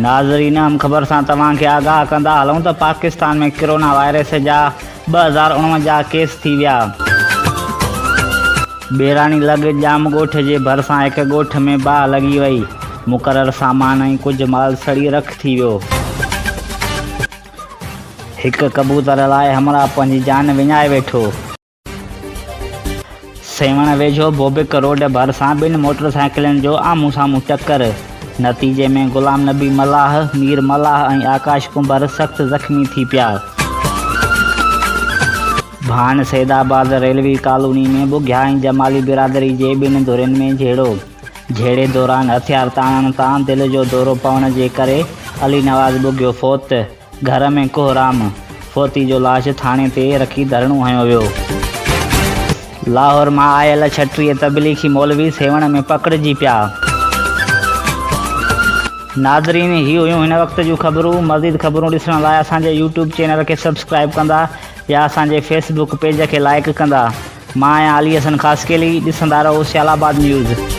नाज़रीन, हम ख़बर सां तव्हांखे आगाह कंदा हलूं त पाकिस्तान में कोरोना वायरस जा 2049 केस थी विया। बेरानी लॻ जाम ॻोठ जे भरिसां हिक ॻोठ में बाहि लॻी वई। मुक़रर सामान ऐं कुझु माल सड़ी रख थी वियो। हिक कबूतर लाइ हमला पंहिंजी जान विञाए वेठो। सेवण वेझो बोबिक रोड भरिसां 2 मोटरसाइकिलुनि जो आम्हूं साम्हूं टक्कर। नतीजे में गुलाम नबी मलाह, मीर मलाह ऐं आकाश कुंभर सख़्त ज़ख़्मी थी पिया। भान सैदाबाद रेलवी कॉलोनी में बुघिया ऐं जमाली बिरादरी जे 2 धुरियुनि में झेड़े दौरान हथियार ताणण तां दिलि जो दौरो पवण जे करे अली नवाज़ बुघियो फ़ौत। घर में कोहराम, फ़ौती जो लाश थाणे ते रखी धरणो हयो वियो। लाहौर मां आयल 36 तबलीगी मौलवी सेवण में पकड़िजी पिया। नाज़रीन, ही हुयूं हिन वक़्त जूं ख़बरूं। मज़ीद ख़बरूं ॾिसण लाइ असांजे यूट्यूब चैनल खे सब्सक्राइब कंदा या असांजे फेसबुक पेज खे लाइक कंदा। मां आहियां अली हसन ख़ासकेली। ॾिसंदा रहो सियालाबाद न्यूज़।